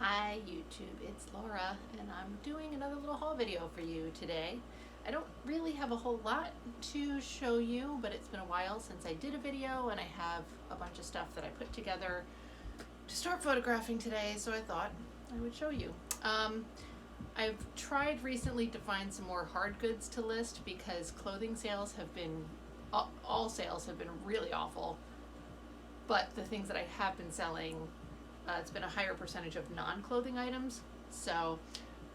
Hi YouTube, it's Laura and I'm doing another little haul video for you today. I don't really have a whole lot to show you, but it's been a while since I did a video and I have a bunch of stuff that I put together to start photographing today, so I thought I would show you. I've tried recently to find some more hard goods to list because clothing sales have been, all sales have been really awful, but the things that I have been selling, it's been a higher percentage of non-clothing items. So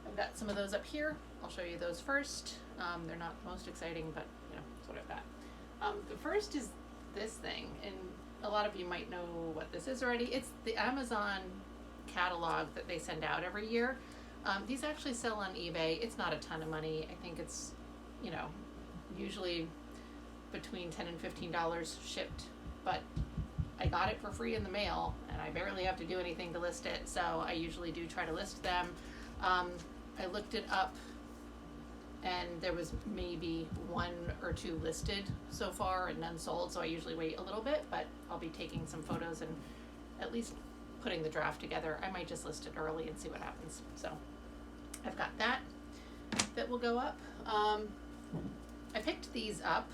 I've got some of those up here. I'll show you those first. They're not the most exciting, but you know, that's what I've got. The first is this thing, and a lot of you might know what this is already. It's the Amazon catalog that they send out every year. These actually sell on eBay. It's not a ton of money. I think it's, you know, usually between $10 and $15 shipped, but I got it for free in the mail and I barely have to do anything to list it, so I usually do try to list them. I looked it up and there was maybe 1 or 2 listed so far and none sold, so I usually wait a little bit, but I'll be taking some photos and at least putting the draft together. I might just list it early and see what happens. So I've got that will go up. I picked these up.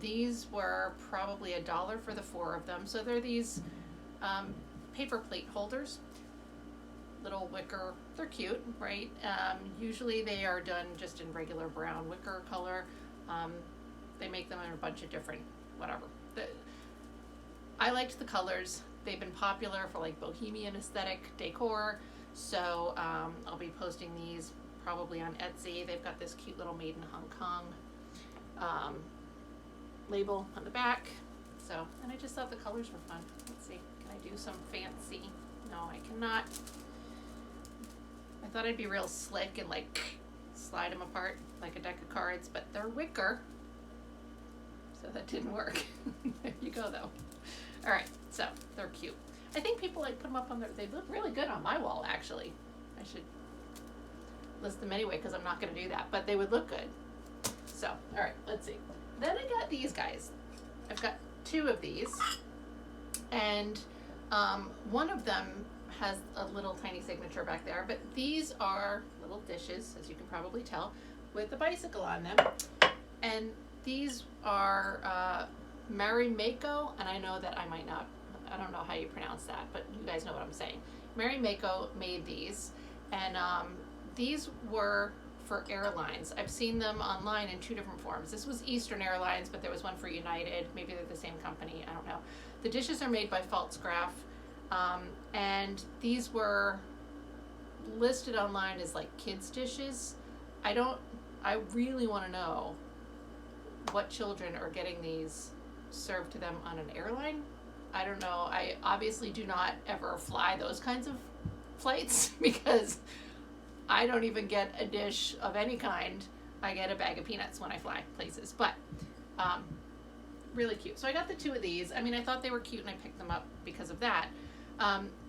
These were probably $1 for the 4 of them. So they're these paper plate holders, little wicker. They're cute, right? Usually they are done just in regular brown wicker color. They make them in a bunch of different whatever. I liked the colors. They've been popular for like bohemian aesthetic decor. So I'll be posting these probably on Etsy. They've got this cute little made in Hong Kong label on the back. So, and I just thought the colors were fun. Let's see, can I do some fancy? No, I cannot. I thought I'd be real slick and like slide them apart like a deck of cards, but they're wicker, so that didn't work. There you go though. All right, so they're cute. I think people like put them up on their, they look really good on my wall actually. I should list them anyway because I'm not going to do that, but they would look good. So, all right, let's see. Then I got these guys. I've got 2 of these, and one of them has a little tiny signature back there, but these are little dishes, as you can probably tell, with a bicycle on them. And these are Mary Mako, and I know that I don't know how you pronounce that, but you guys know what I'm saying. Mary Mako made these, and these were for airlines. I've seen them online in 2 different forms. This was Eastern Airlines, but there was one for United. Maybe they're the same company, I don't know. The dishes are made by Faltzgraf, and these were listed online as like kids dishes. I really want to know what children are getting these served to them on an airline. I don't know. I obviously do not ever fly those kinds of flights because I don't even get a dish of any kind. I get a bag of peanuts when I fly places, but really cute. So I got the 2 of these. I mean, I thought they were cute and I picked them up because of that.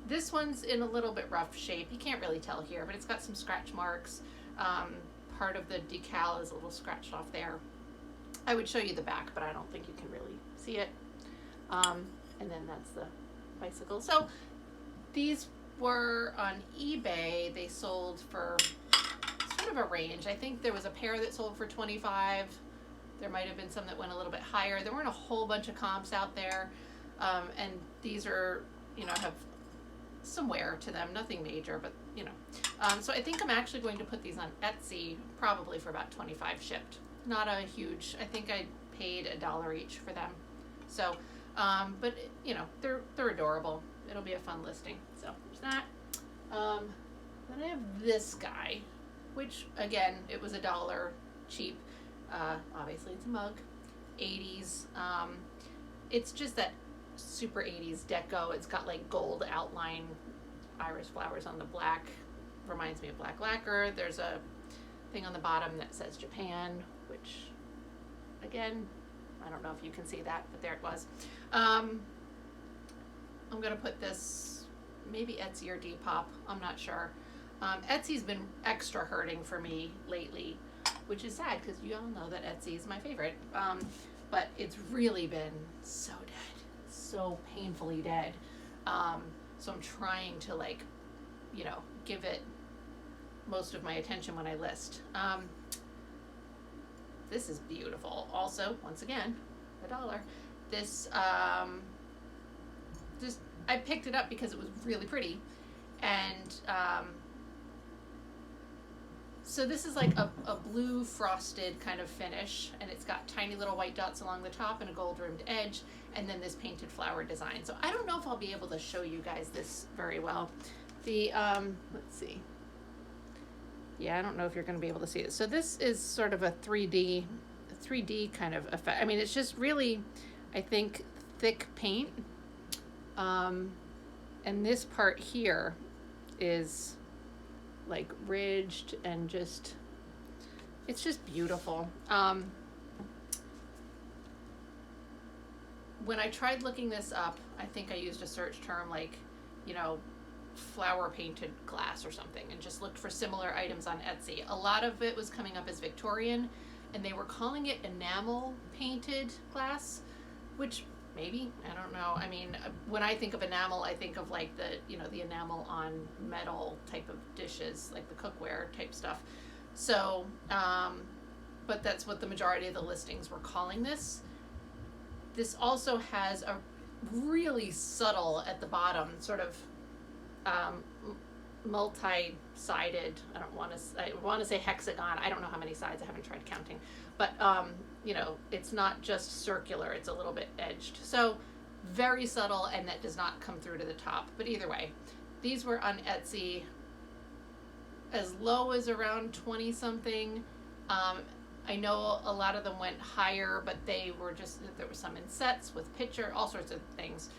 This one's in a little bit rough shape. You can't really tell here, but it's got some scratch marks. Part of the decal is a little scratched off there. I would show you the back, but I don't think you can really see it. And then that's the bicycle. So these were on eBay. They sold for sort of a range. I think there was a pair that sold for $25. There might have been some that went a little bit higher. There weren't a whole bunch of comps out there. And these are, you know, have some wear to them, nothing major, but you know. So I think I'm actually going to put these on Etsy probably for about $25 shipped. Not a huge, I think I paid $1 each for them. So, but you know, they're adorable. It'll be a fun listing. So there's that. Then I have this guy, which again, it was $1 cheap. Obviously it's a mug, 80s. It's just that super 80s deco. It's got like gold outline, iris flowers on the black. Reminds me of black lacquer. There's a thing on the bottom that says Japan, which again, I don't know if you can see that, but there it was. I'm gonna put this maybe Etsy or Depop, I'm not sure. Etsy's been extra hurting for me lately, which is sad because you all know that Etsy is my favorite. But it's really been so dead, so painfully dead. So I'm trying to like you know, give it most of my attention when I list. This is beautiful. Also, once again, $1. This, just, I picked it up because it was really pretty. And, so this is like a blue frosted kind of finish, and it's got tiny little white dots along the top and a gold rimmed edge, and then this painted flower design. So I don't know if I'll be able to show you guys this very well. The, let's see. Yeah, I don't know if you're going to be able to see it. So this is sort of a 3D kind of effect. I mean, it's just really, I think, thick paint. And this part here is like ridged and just, it's just beautiful. When I tried looking this up, I think I used a search term like, you know, flower painted glass or something, and just looked for similar items on Etsy. A lot of it was coming up as Victorian, and they were calling it enamel painted glass, which maybe, I don't know. I mean, when I think of enamel, I think of like the, you know, the enamel on metal type of dishes, like the cookware type stuff. So, but that's what the majority of the listings were calling this. This also has a really subtle at the bottom, sort of multi-sided, I want to say hexagon. I don't know how many sides, I haven't tried counting, but you know, it's not just circular, it's a little bit edged. So very subtle, and that does not come through to the top. But either way, these were on Etsy as low as around 20 something. I know a lot of them went higher, but they were just, there was some in sets with picture, all sorts of things.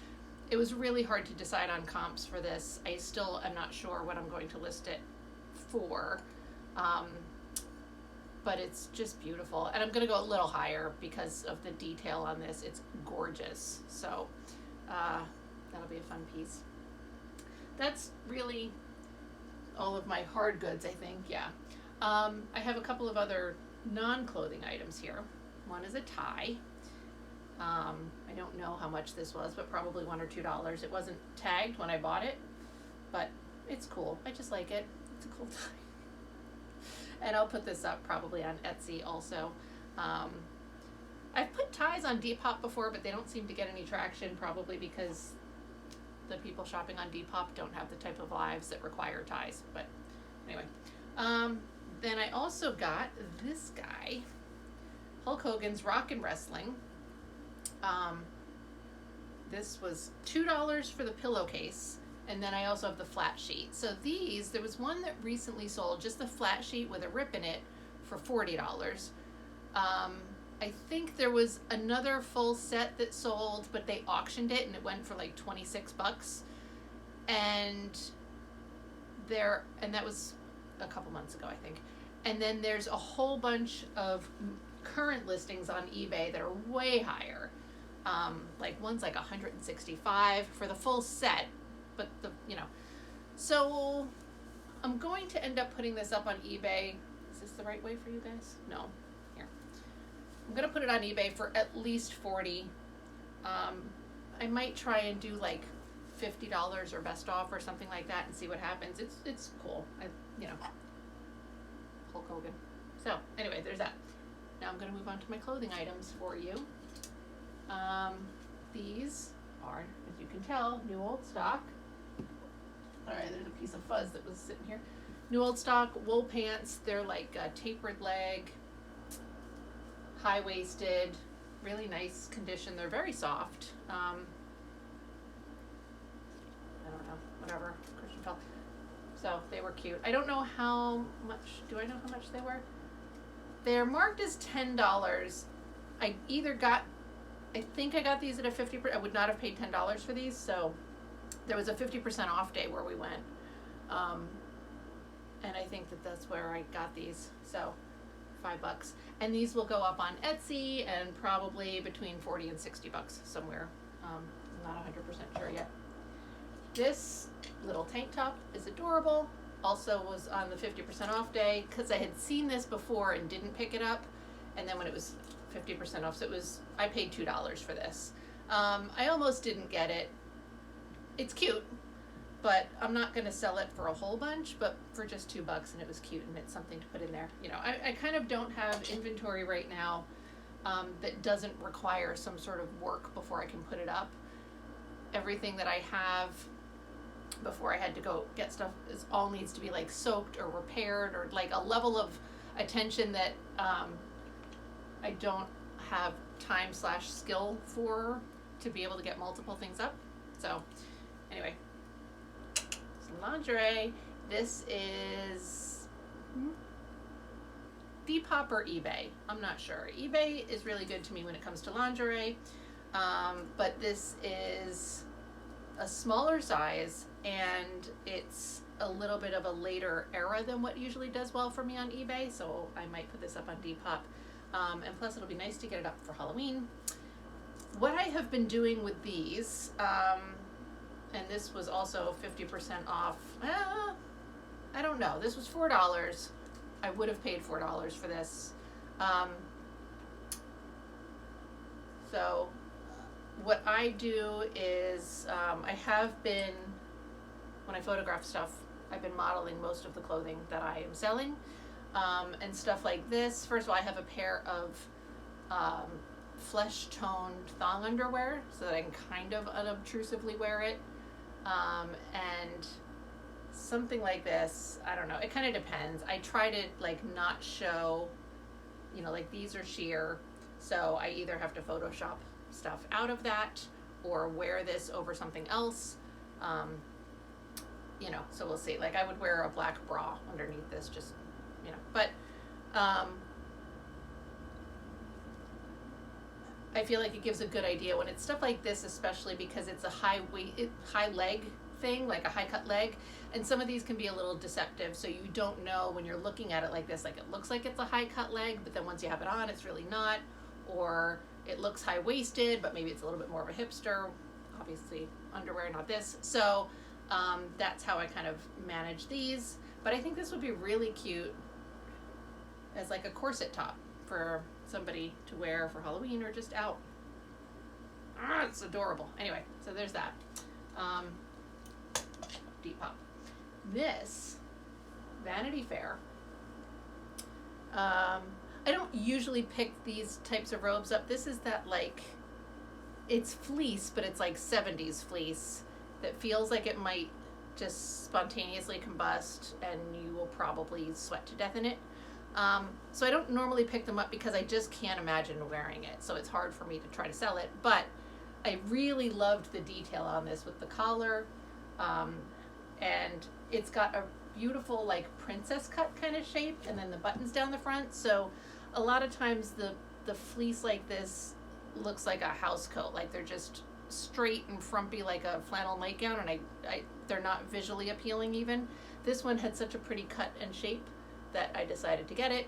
It was really hard to decide on comps for this. I still am not sure what I'm going to list it for, but it's just beautiful. And I'm going to go a little higher because of the detail on this. It's gorgeous. So that'll be a fun piece. That's really all of my hard goods, I think. Yeah. I have a couple of other non-clothing items here. One is a tie. I don't know how much this was, but probably $1 or $2. It wasn't tagged when I bought it, but it's cool. I just like it. It's a cool tie. And I'll put this up probably on Etsy also. I've put ties on Depop before, but they don't seem to get any traction, probably because the people shopping on Depop don't have the type of lives that require ties. But anyway, then I also got this guy, Hulk Hogan's Rockin' Wrestling. This was $2 for the pillowcase, and then I also have the flat sheet. So these, there was one that recently sold, just the flat sheet with a rip in it, for $40. I think there was another full set that sold, but they auctioned it and it went for like 26 bucks. And that was a couple months ago, I think. And then there's a whole bunch of current listings on eBay that are way higher. Like one's like 165 for the full set, but so I'm going to end up putting this up on eBay. Is this the right way for you guys? No. Here. I'm going to put it on eBay for at least $40. I might try and do like $50 or best off or something like that and see what happens. It's cool. Hulk Hogan. So anyway, there's that. Now I'm going to move on to my clothing items for you. These are, as you can tell, new old stock. All right, there's a piece of fuzz that was sitting here. New old stock wool pants. They're like a tapered leg, high-waisted, really nice condition. They're very soft. I don't know, whatever, Christian felt. So they were cute. I don't know how much, do I know how much they were? They're marked as $10. I think I got these at a 50%. I would not have paid $10 for these, so there was a 50% off day where we went. And I think that's where I got these, so $5. And these will go up on Etsy and probably between 40 and 60 bucks somewhere. I'm not 100% sure yet. This little tank top is adorable. Also was on the 50% off day because I had seen this before and didn't pick it up. And then when it was 50% off, so I paid $2 for this. I almost didn't get it. It's cute, but I'm not going to sell it for a whole bunch, but for just $2, and it was cute, and it's something to put in there. You know, I kind of don't have inventory right now that doesn't require some sort of work before I can put it up. Everything that I have before I had to go get stuff is all needs to be like soaked or repaired, or like a level of attention that I don't have time/skill for to be able to get multiple things up. So anyway, some lingerie. This is Depop or eBay. I'm not sure. eBay is really good to me when it comes to lingerie, but this is a smaller size, and it's a little bit of a later era than what usually does well for me on eBay, so I might put this up on Depop. And plus it'll be nice to get it up for Halloween. What I have been doing with these, and this was also 50% off. I don't know. This was $4. I would have paid $4 for this. So what I do is I have been, when I photograph stuff, I've been modeling most of the clothing that I am selling, and stuff like this. First of all, I have a pair of flesh-toned thong underwear so that I can kind of unobtrusively wear it, and something like this, I don't know, it kind of depends. I try to like not show, you know, like these are sheer, so I either have to Photoshop stuff out of that or wear this over something else, you know, so we'll see. Like I would wear a black bra underneath this, just, you know, but I feel like it gives a good idea when it's stuff like this, especially because it's a high leg thing, like a high cut leg, and some of these can be a little deceptive, so you don't know when you're looking at it like this, like it looks like it's a high cut leg, but then once you have it on, it's really not, or it looks high waisted, but maybe it's a little bit more of a hipster, obviously underwear, not this. So that's how I kind of manage these, but I think this would be really cute as like a corset top for somebody to wear for Halloween or just out. It's adorable. Anyway, so there's that. Depop. This Vanity Fair. I don't usually pick these types of robes up. This is that, like, it's fleece, but it's like 70s fleece that feels like it might just spontaneously combust and you will probably sweat to death in it. So I don't normally pick them up because I just can't imagine wearing it. So it's hard for me to try to sell it, but I really loved the detail on this with the collar. And it's got a beautiful like princess cut kind of shape, and then the buttons down the front. So a lot of times the fleece like this looks like a house coat, like they're just straight and frumpy like a flannel nightgown, and I they're not visually appealing even. This one had such a pretty cut and shape that I decided to get it.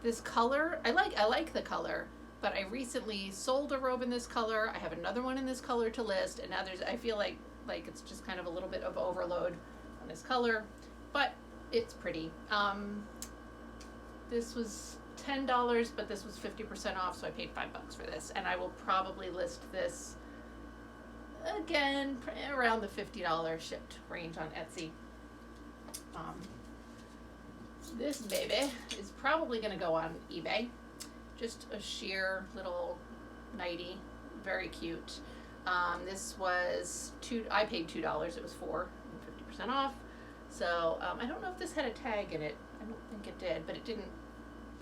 This color, I like the color, but I recently sold a robe in this color. I have another one in this color to list, and now I feel like it's just kind of a little bit of overload on this color, but it's pretty. This was $10, but this was 50% off, so I paid $5 for this, and I will probably list this again around the $50 shipped range on Etsy. This baby is probably going to go on eBay. Just a sheer little nightie, very cute. This was I paid $2, it was $4, 50% off. So I don't know if this had a tag in it. I don't think it did, but it didn't.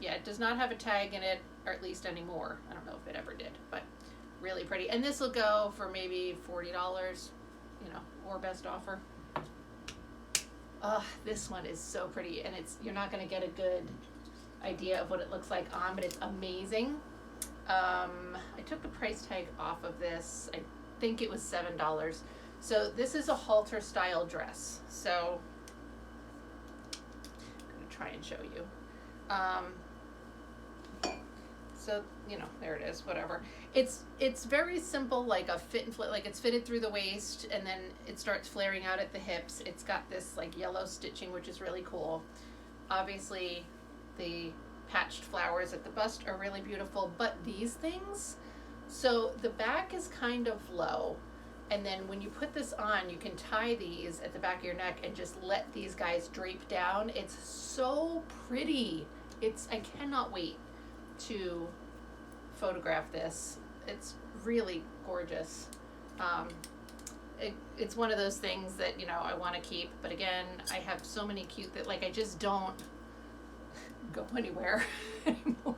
Yeah, it does not have a tag in it, or at least anymore. I don't know if it ever did, but really pretty. And this will go for maybe $40, you know, or best offer. This one is so pretty, and you're not going to get a good idea of what it looks like on, but it's amazing. I took the price tag off of this. I think it was $7. So this is a halter style dress. So I'm going to try and show you. So, you know, there it is, whatever. It's very simple, like a fit and flip, like it's fitted through the waist, and then it starts flaring out at the hips. It's got this like yellow stitching, which is really cool. Obviously, the patched flowers at the bust are really beautiful, but these things, so the back is kind of low, And then when you put this on, you can tie these at the back of your neck and just let these guys drape down. It's so pretty. I cannot wait to photograph this. It's really gorgeous. It's one of those things that, you know, I want to keep, but again, I have so many cute that, like, I just don't go anywhere anymore.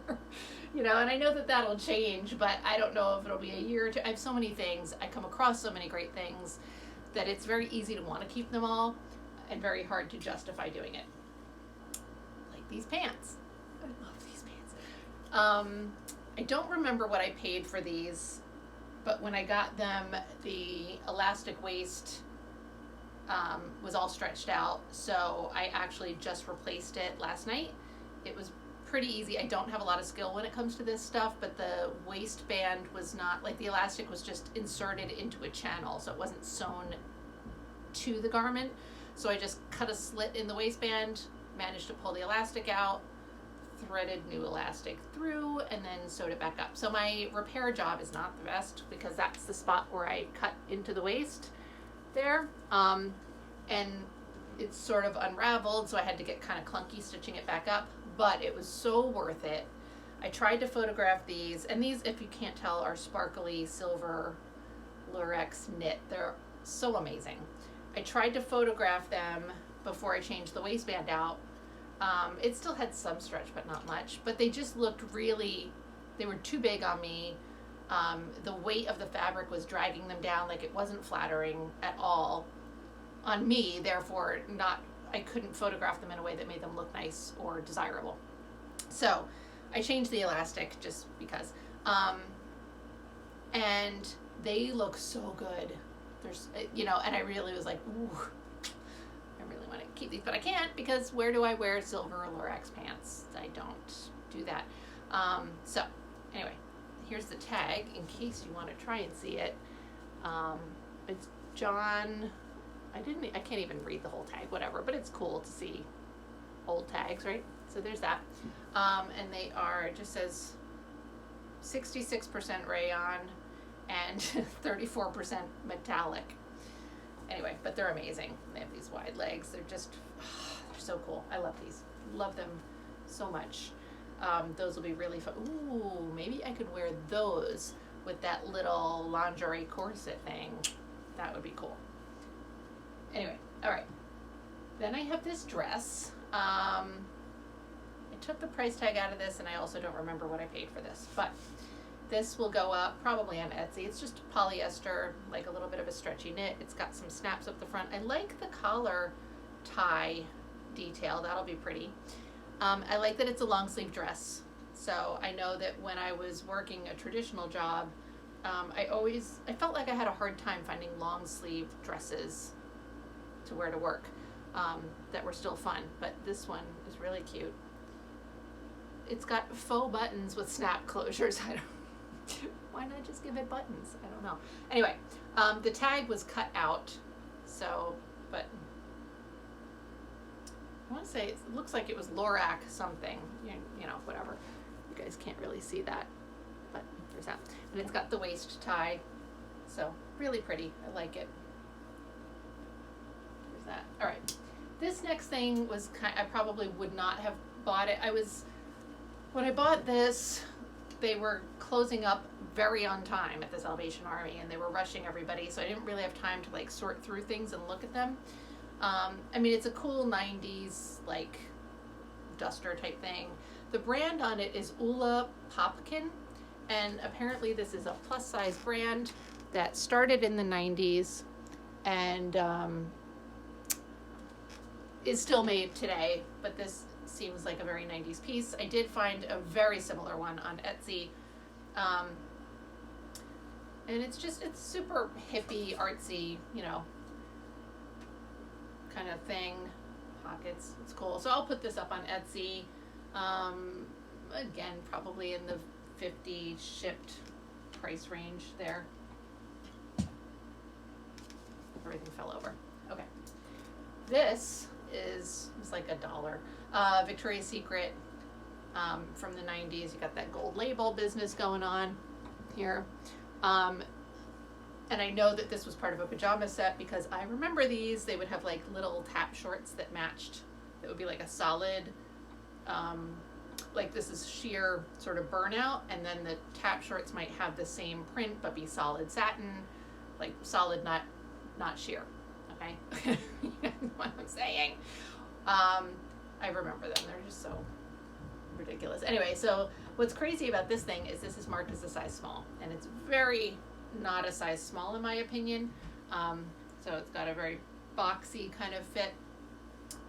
You know, and I know that that'll change, but I don't know if it'll be a year or two. I have so many things. I come across so many great things that it's very easy to want to keep them all and very hard to justify doing it. Like these pants. I love these pants. I don't remember what I paid for these, but when I got them, the elastic waist was all stretched out, so I actually just replaced it last night. It was pretty easy. I don't have a lot of skill when it comes to this stuff, but the waistband was not, like, the elastic was just inserted into a channel, so it wasn't sewn to the garment. So I just cut a slit in the waistband, managed to pull the elastic out, threaded new elastic through, and then sewed it back up. So my repair job is not the best because that's the spot where I cut into the waist there, and it's sort of unraveled, so I had to get kind of clunky stitching it back up, but it was so worth it. I tried to photograph these, and these, if you can't tell, are sparkly silver lurex knit. They're so amazing. I tried to photograph them before I changed the waistband out. It still had some stretch, but not much, but they just looked really, they were too big on me. The weight of the fabric was dragging them down, like it wasn't flattering at all on me, therefore I couldn't photograph them in a way that made them look nice or desirable. So I changed the elastic just because. And they look so good. There's, you know, and I really was like, ooh, I really want to keep these, but I can't because where do I wear silver lurex pants? I don't do that. So anyway, here's the tag in case you want to try and see it. It's John. I can't even read the whole tag, whatever, but it's cool to see old tags, right? So there's that. And they are, it just says 66% rayon and 34% metallic. Anyway, but they're amazing. They have these wide legs. They're just, they're so cool. I love these. Love them so much. Those will be really fun. Ooh, maybe I could wear those with that little lingerie corset thing. That would be cool. Anyway, all right. Then I have this dress. I took the price tag out of this, and I also don't remember what I paid for this, but this will go up probably on Etsy. It's just polyester, like a little bit of a stretchy knit. It's got some snaps up the front. I like the collar tie detail. That'll be pretty. I like that it's a long sleeve dress. So I know that when I was working a traditional job, I felt like I had a hard time finding long sleeve dresses to wear to work that were still fun, but this one is really cute. It's got faux buttons with snap closures. Why not just give it buttons? I don't know. Anyway, the tag was cut out, so, but I want to say it looks like it was Lorac something, you know, whatever. You guys can't really see that, but there's that. And it's got the waist tie, so really pretty. I like it. There's that. All right. This next thing was I probably would not have bought it. When I bought this, they were closing up very on time at the Salvation Army, and they were rushing everybody, so I didn't really have time to like sort through things and look at them. I mean, it's a cool 90s like duster type thing. The brand on it is Ula Popkin, and apparently this is a plus size brand that started in the 90s and is still made today, but this seems like a very 90s piece. I did find a very similar one on Etsy, and it's super hippie, artsy, you know, kind of thing. Pockets, it's cool. So I'll put this up on Etsy. Again, probably in the $50 shipped price range there. Everything fell over. Okay. This is like $1. Victoria's Secret from the 90s. You got that gold label business going on here. And I know that this was part of a pajama set because I remember these. They would have like little tap shorts that matched. That would be like a solid, like this is sheer sort of burnout, and then the tap shorts might have the same print but be solid satin, like solid, not sheer. Okay, you know what I'm saying? I remember them. They're just so ridiculous. Anyway, so what's crazy about this thing is this is marked as a size small, and it's very not a size small in my opinion. So it's got a very boxy kind of fit,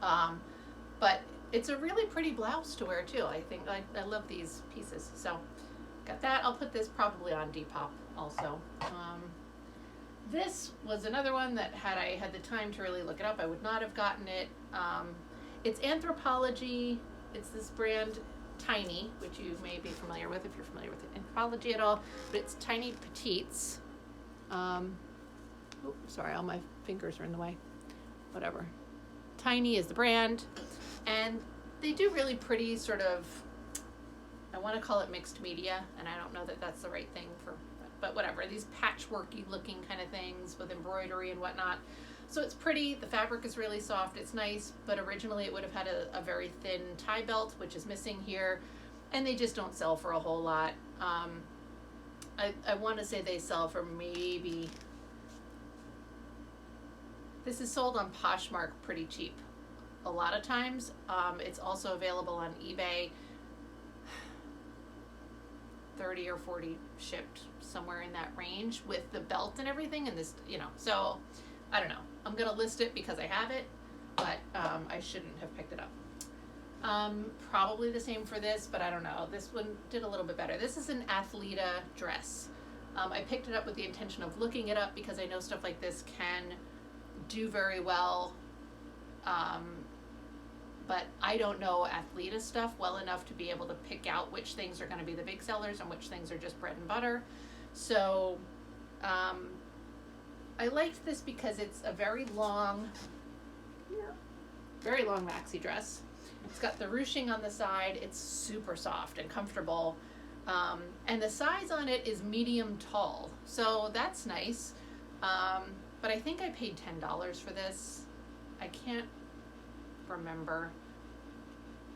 but it's a really pretty blouse to wear too. I think I love these pieces. So got that. I'll put this probably on Depop also. This was another one that had I had the time to really look it up, I would not have gotten it. It's Anthropologie. It's this brand Tiny, which you may be familiar with if you're familiar with Anthropologie at all, but it's Tiny Petites. Sorry, all my fingers are in the way. Whatever. Tiny is the brand, and they do really pretty sort of, I want to call it mixed media, and I don't know that that's the right thing for, but whatever, these patchworky looking kind of things with embroidery and whatnot. So it's pretty, the fabric is really soft, it's nice, but originally it would have had a very thin tie belt, which is missing here, and they just don't sell for a whole lot. I want to say they sell for maybe, this is sold on Poshmark pretty cheap a lot of times. It's also available on eBay, 30 or 40 shipped, somewhere in that range with the belt and everything, and this, you know, so I don't know. I'm gonna list it because I have it, but I shouldn't have picked it up. Probably the same for this, but I don't know. This one did a little bit better. This is an Athleta Dress. I picked it up with the intention of looking it up because I know stuff like this can do very well, but I don't know Athleta stuff well enough to be able to pick out which things are going to be the big sellers and which things are just bread and butter. So I liked this because it's a very long maxi dress. It's got the ruching on the side. It's super soft and comfortable, and the size on it is medium tall, so that's nice. But I think I paid $10 for this. I can't remember.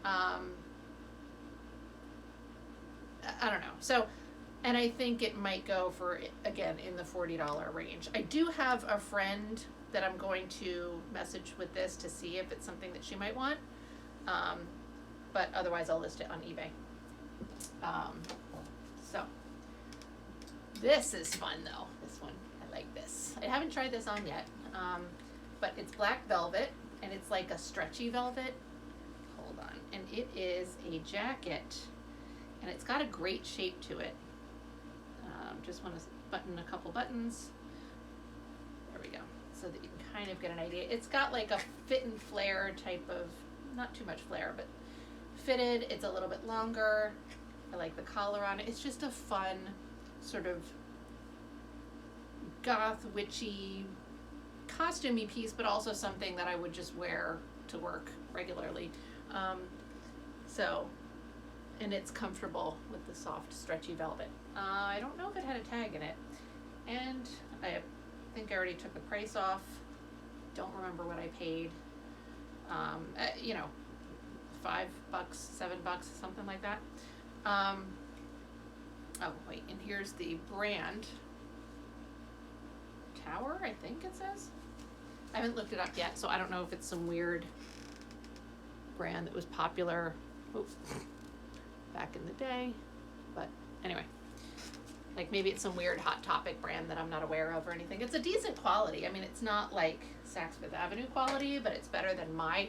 I don't know. So, and I think it might go for, again, in the $40 range. I do have a friend that I'm going to message with this to see if it's something that she might want. But otherwise I'll list it on eBay. So this is fun though. This one, I like this. I haven't tried this on yet, but it's black velvet, and it's like a stretchy velvet. Hold on. And it is a jacket, and it's got a great shape to it. Just want to button a couple buttons. There we go. So that you can kind of get an idea. It's got like a fit and flare type of, not too much flare, but fitted. It's a little bit longer. I like the collar on it. It's just a fun sort of goth, witchy, costumey piece, but also something that I would just wear to work regularly. And it's comfortable with the soft, stretchy velvet. I don't know if it had a tag in it, and I think I already took the price off. Don't remember what I paid. You know, $5, $7, something like that. Oh wait, and here's the brand. Tower, I think it says. I haven't looked it up yet, so I don't know if it's some weird brand that was popular back in the day, but anyway, like maybe it's some weird Hot Topic brand that I'm not aware of or anything. It's a decent quality. I mean, it's not like Saks Fifth Avenue quality, but it's better than my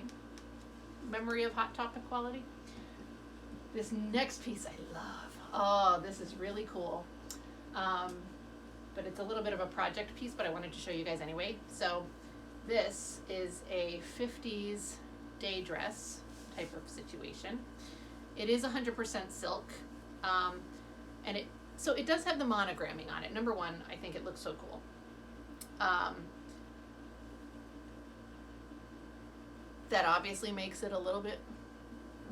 memory of Hot Topic quality. This next piece I love. Oh, this is really cool. But it's a little bit of a project piece, but I wanted to show you guys anyway. So this is a 50s day dress type of situation. It is 100% silk, and it does have the monogramming on it. Number one, I think it looks so cool. That obviously makes it a little bit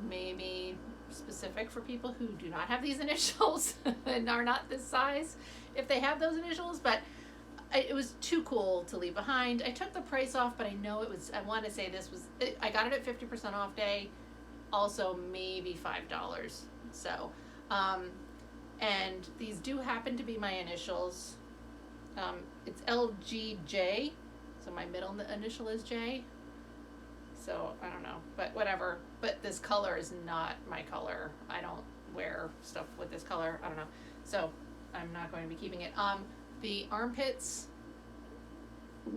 maybe specific for people who do not have these initials and are not this size if they have those initials, but it was too cool to leave behind. I took the price off, but I know it was, I want to say this was, I got it at 50% off day, also maybe $5. So, and these do happen to be my initials. It's LGJ, so my middle initial is J. So I don't know, but whatever. But this color is not my color. I don't wear stuff with this color. I don't know. So I'm not going to be keeping it. The armpits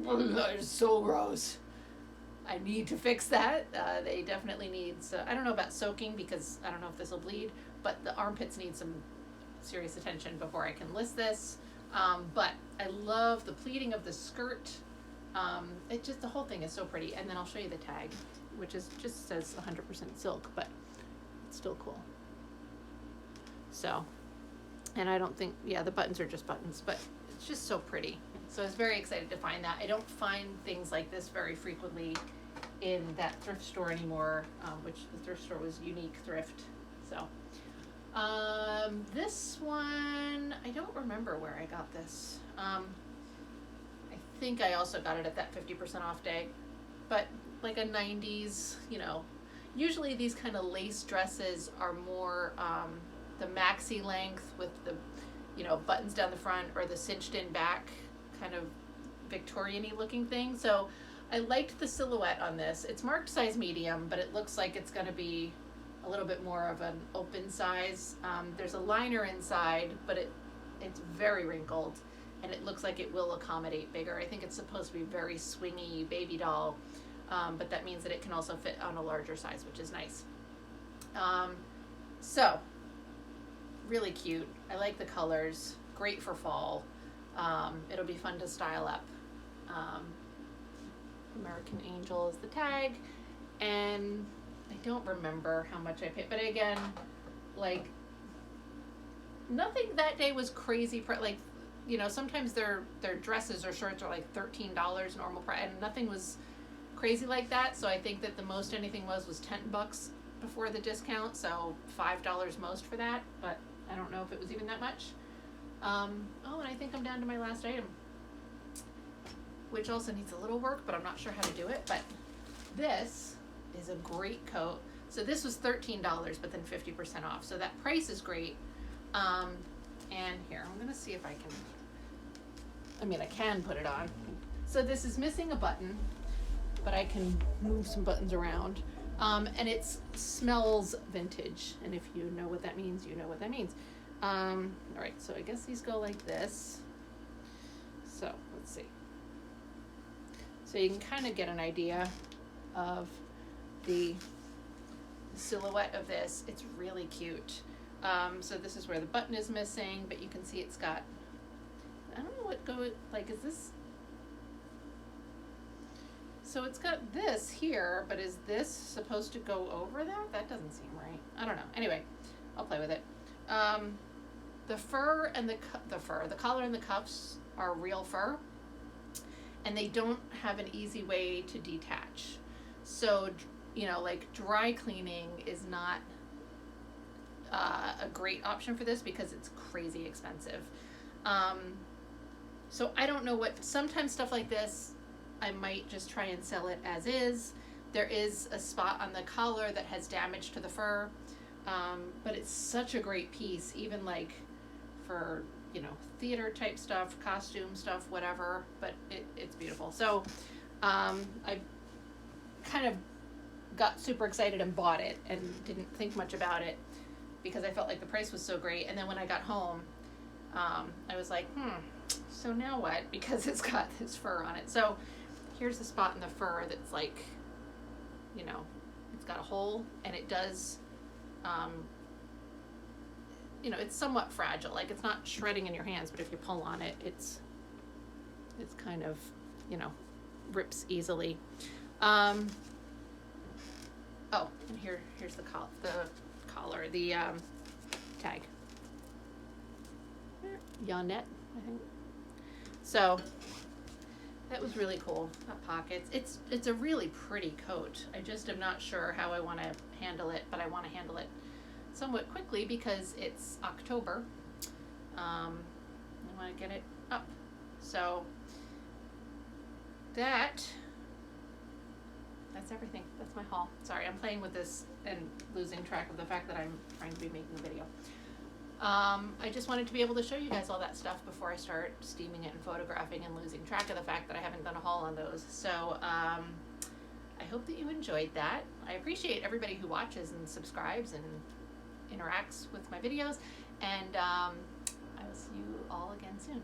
are so gross. I need to fix that. They definitely need, so I don't know about soaking because I don't know if this will bleed, but the armpits need some serious attention before I can list this. But I love the pleating of the skirt. It just, the whole thing is so pretty. And then I'll show you the tag, which is just says 100% silk, but it's still cool. So, and I don't think, yeah, the buttons are just buttons, but it's just so pretty. So I was very excited to find that. I don't find things like this very frequently in that thrift store anymore, which the thrift store was Unique Thrift. So, this one, I don't remember where I got this. I think I also got it at that 50% off day, but like a 90s, you know, usually these kind of lace dresses are more, the maxi length with the, you know, buttons down the front or the cinched in back kind of Victorian-y looking thing. So I liked the silhouette on this. It's marked size medium, but it looks like it's going to be a little bit more of an open size. There's a liner inside, but it's very wrinkled and it looks like it will accommodate bigger. I think it's supposed to be very swingy baby doll, but that means that it can also fit on a larger size, which is nice. So really cute. I like the colors. Great for fall. It'll be fun to style up. American Angel is the tag, and I don't remember how much I paid, but again, like, nothing that day was crazy. Like, you know, sometimes their dresses or shirts are like $13 normal price, and nothing was crazy like that. So I think that the most anything was $10 before the discount, so $5 most for that, but I don't know if it was even that much. Oh, and I think I'm down to my last item, which also needs a little work, but I'm not sure how to do it. But this is a great coat. So this was $13, but then 50% off. So that price is great. And here, I'm gonna see if I can put it on. So this is missing a button, but I can move some buttons around. And it smells vintage. And if you know what that means, you know what that means. All right, so I guess these go like this. So let's see. So you can kind of get an idea of the silhouette of this. It's really cute. So this is where the button is missing, but you can see it's got, I don't know what like, is this? So it's got this here, but is this supposed to go over that? That doesn't seem right. I don't know. Anyway, I'll play with it. The fur and the collar and the cuffs are real fur, and they don't have an easy way to detach. So, you know, like dry cleaning is not a great option for this because it's crazy expensive. So I don't know sometimes stuff like this, I might just try and sell it as is. There is a spot on the collar that has damage to the fur, but it's such a great piece, even like for, you know, theater type stuff, costume stuff, whatever, but it's beautiful. So I kind of got super excited and bought it and didn't think much about it because I felt like the price was so great. And then when I got home, I was like, so now what? Because it's got this fur on it. So here's the spot in the fur that's like, you know, it's got a hole, and it does, you know, it's somewhat fragile. Like, it's not shredding in your hands, but if you pull on it, it's kind of, you know, rips easily. Oh, and here's the collar, the tag. Yonette, I think. So that was really cool. Got pockets. It's a really pretty coat. I just am not sure how I want to handle it, but I want to handle it somewhat quickly because it's October. I want to get it up. So that's everything. That's my haul. Sorry, I'm playing with this and losing track of the fact that I'm trying to be making a video. I just wanted to be able to show you guys all that stuff before I start steaming it and photographing and losing track of the fact that I haven't done a haul on those. So I hope that you enjoyed that. I appreciate everybody who watches and subscribes and interacts with my videos, and I will see you all again soon.